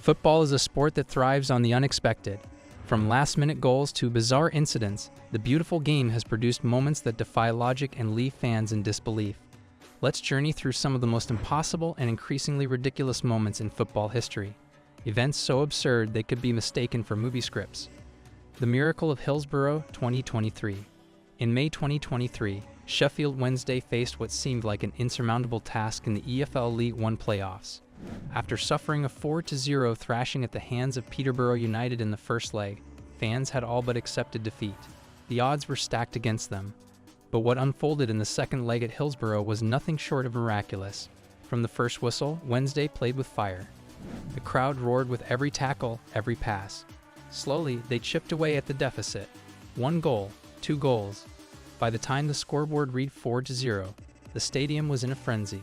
Football is a sport that thrives on the unexpected. From last-minute goals to bizarre incidents, the beautiful game has produced moments that defy logic and leave fans in disbelief. Let's journey through some of the most impossible and increasingly ridiculous moments in football history. Events so absurd they could be mistaken for movie scripts. The Miracle of Hillsboro, 2023. In May 2023, Sheffield Wednesday faced what seemed like an insurmountable task in the EFL League One playoffs. After suffering a 4-0 thrashing at the hands of Peterborough United in the first leg, fans had all but accepted defeat. The odds were stacked against them. But what unfolded in the second leg at Hillsboro was nothing short of miraculous. From the first whistle, Wednesday played with fire. The crowd roared with every tackle, every pass. Slowly, they chipped away at the deficit. 1 goal, 2 goals. By the time the scoreboard read 4-0, the stadium was in a frenzy.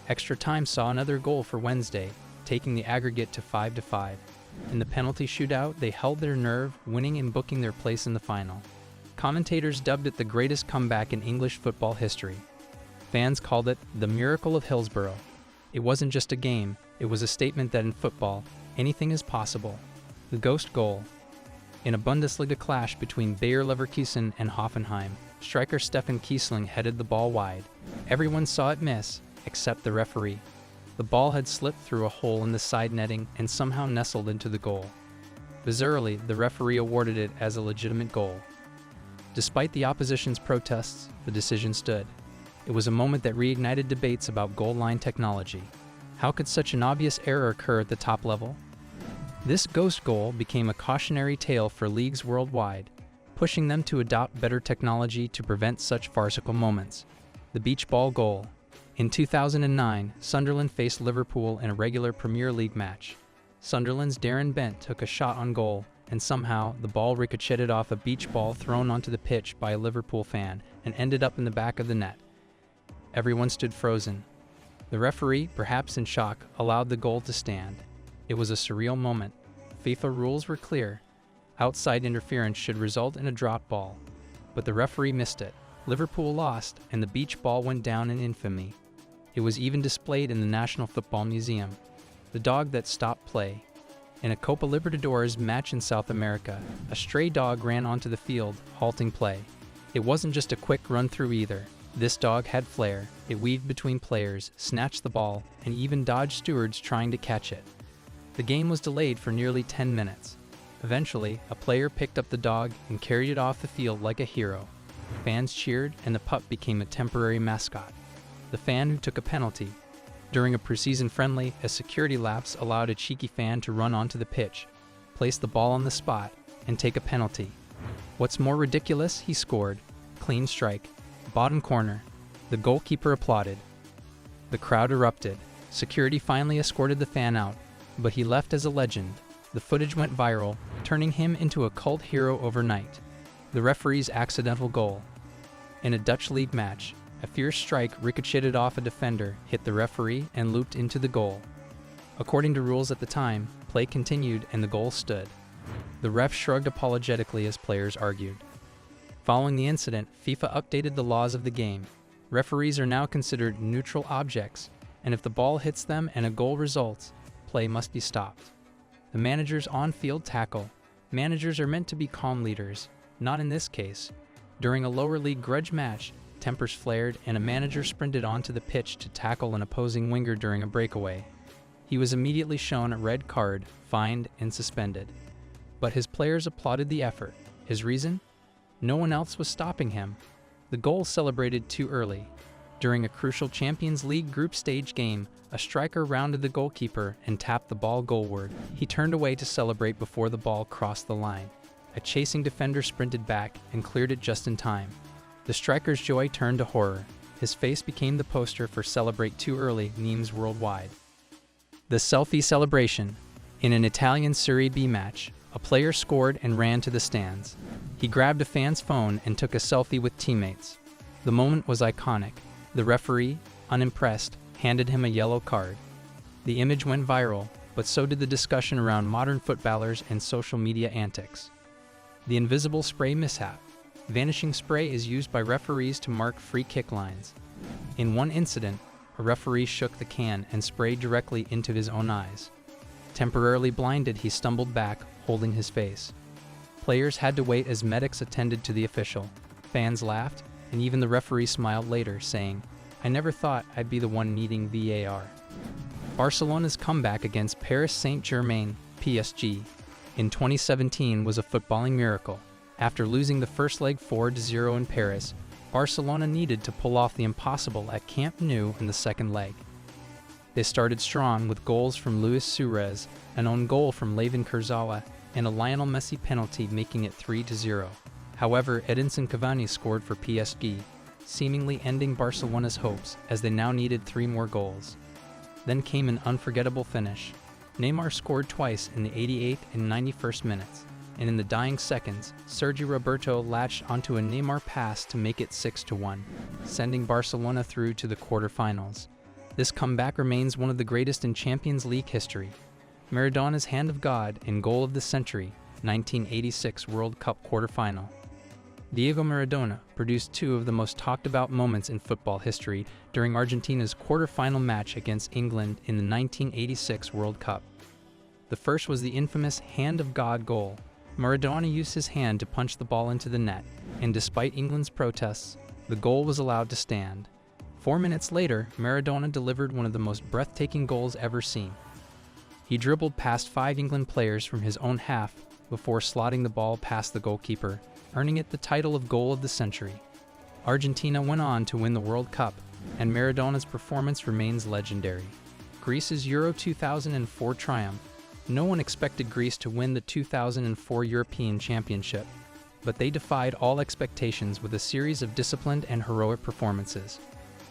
Extra time saw another goal for Wednesday, taking the aggregate to 5-5. In the penalty shootout, they held their nerve, winning and booking their place in the final. Commentators dubbed it the greatest comeback in English football history. Fans called it the Miracle of Hillsboro. It wasn't just a game, it was a statement that in football, anything is possible. The ghost goal. In a Bundesliga clash between Bayer Leverkusen and Hoffenheim, striker Stefan Kiesling headed the ball wide. Everyone saw it miss, except the referee. The ball had slipped through a hole in the side netting and somehow nestled into the goal. Bizarrely, the referee awarded it as a legitimate goal. Despite the opposition's protests, the decision stood. It was a moment that reignited debates about goal line technology. How could such an obvious error occur at the top level? This ghost goal became a cautionary tale for leagues worldwide, pushing them to adopt better technology to prevent such farcical moments. The beach ball goal. In 2009, Sunderland faced Liverpool in a regular Premier League match. Sunderland's Darren Bent took a shot on goal, and somehow the ball ricocheted off a beach ball thrown onto the pitch by a Liverpool fan and ended up in the back of the net. Everyone stood frozen. The referee, perhaps in shock, allowed the goal to stand. It was a surreal moment. FIFA rules were clear. Outside interference should result in a drop ball. But the referee missed it. Liverpool lost, and the beach ball went down in infamy. It was even displayed in the National Football Museum. The dog that stopped play. In a Copa Libertadores match in South America, a stray dog ran onto the field, halting play. It wasn't just a quick run-through either. This dog had flair. It weaved between players, snatched the ball, and even dodged stewards trying to catch it. The game was delayed for nearly 10 minutes. Eventually, a player picked up the dog and carried it off the field like a hero. Fans cheered, and the pup became a temporary mascot. The fan who took a penalty. During a preseason friendly, a security lapse allowed a cheeky fan to run onto the pitch, place the ball on the spot, and take a penalty. What's more ridiculous, he scored. Clean strike. Bottom corner. The goalkeeper applauded. The crowd erupted. Security finally escorted the fan out, but he left as a legend. The footage went viral, turning him into a cult hero overnight. The referee's accidental goal. In a Dutch league match, a fierce strike ricocheted off a defender, hit the referee, and looped into the goal. According to rules at the time, play continued and the goal stood. The ref shrugged apologetically as players argued. Following the incident, FIFA updated the laws of the game. Referees are now considered neutral objects, and if the ball hits them and a goal results, play must be stopped. The manager's on-field tackle. Managers are meant to be calm leaders. Not in this case. During a lower league grudge match, tempers flared and a manager sprinted onto the pitch to tackle an opposing winger during a breakaway. He was immediately shown a red card, fined, and suspended. But his players applauded the effort. His reason? No one else was stopping him. The goal celebrated too early. During a crucial Champions League group stage game, a striker rounded the goalkeeper and tapped the ball goalward. He turned away to celebrate before the ball crossed the line. A chasing defender sprinted back and cleared it just in time. The striker's joy turned to horror. His face became the poster for "Celebrate Too Early" memes worldwide. The selfie celebration. In an Italian Serie B match, a player scored and ran to the stands. He grabbed a fan's phone and took a selfie with teammates. The moment was iconic. The referee, unimpressed, handed him a yellow card. The image went viral, but so did the discussion around modern footballers and social media antics. The invisible spray mishap. Vanishing spray is used by referees to mark free kick lines. In one incident, a referee shook the can and sprayed directly into his own eyes. Temporarily blinded, he stumbled back, holding his face. Players had to wait as medics attended to the official. Fans laughed, and even the referee smiled later, saying, "I never thought I'd be the one needing VAR." Barcelona's comeback against Paris Saint-Germain, PSG, in 2017 was a footballing miracle. After losing the first leg 4-0 in Paris, Barcelona needed to pull off the impossible at Camp Nou in the second leg. They started strong with goals from Luis Suarez, an own goal from Layvin Kurzawa, and a Lionel Messi penalty, making it 3-0. However, Edinson Cavani scored for PSG, seemingly ending Barcelona's hopes, as they now needed 3 more goals. Then came an unforgettable finish. Neymar scored twice in the 88th and 91st minutes, and in the dying seconds, Sergio Roberto latched onto a Neymar pass to make it 6-1, sending Barcelona through to the quarterfinals. This comeback remains one of the greatest in Champions League history. Maradona's hand of God and goal of the century, 1986 World Cup quarterfinal. Diego Maradona produced 2 of the most talked about moments in football history during Argentina's quarterfinal match against England in the 1986 World Cup. The first was the infamous hand of God goal. Maradona used his hand to punch the ball into the net, and despite England's protests, the goal was allowed to stand. 4 minutes later, Maradona delivered one of the most breathtaking goals ever seen. He dribbled past 5 England players from his own half before slotting the ball past the goalkeeper, earning it the title of Goal of the Century. Argentina went on to win the World Cup, and Maradona's performance remains legendary. Greece's Euro 2004 triumph. No one expected Greece to win the 2004 European Championship, but they defied all expectations with a series of disciplined and heroic performances.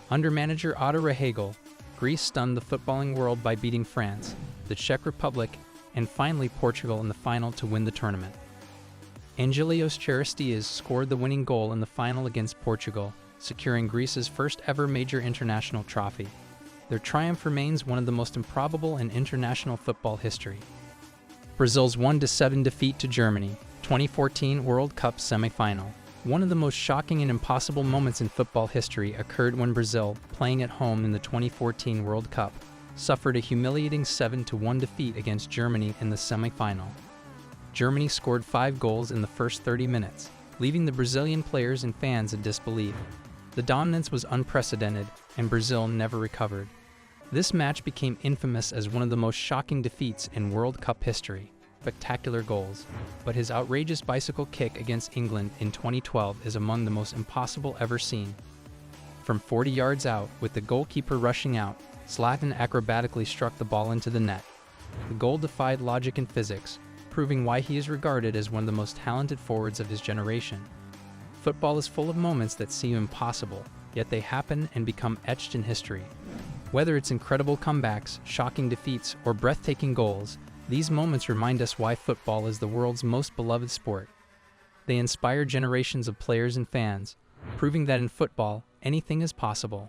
Under manager Otto Rehagel, Greece stunned the footballing world by beating France, the Czech Republic, and finally Portugal in the final to win the tournament. Angelios Charistias scored the winning goal in the final against Portugal, securing Greece's first ever major international trophy. Their triumph remains one of the most improbable in international football history. Brazil's 1-7 defeat to Germany, 2014 World Cup semifinal. One of the most shocking and impossible moments in football history occurred when Brazil, playing at home in the 2014 World Cup, suffered a humiliating 7-1 defeat against Germany in the semifinal. Germany scored 5 goals in the first 30 minutes, leaving the Brazilian players and fans in disbelief. The dominance was unprecedented, and Brazil never recovered. This match became infamous as one of the most shocking defeats in World Cup history. Spectacular goals, but his outrageous bicycle kick against England in 2012 is among the most impossible ever seen. From 40 yards out, with the goalkeeper rushing out, Zlatan acrobatically struck the ball into the net. The goal defied logic and physics, proving why he is regarded as one of the most talented forwards of his generation. Football is full of moments that seem impossible, yet they happen and become etched in history. Whether it's incredible comebacks, shocking defeats, or breathtaking goals, these moments remind us why football is the world's most beloved sport. They inspire generations of players and fans, proving that in football, anything is possible.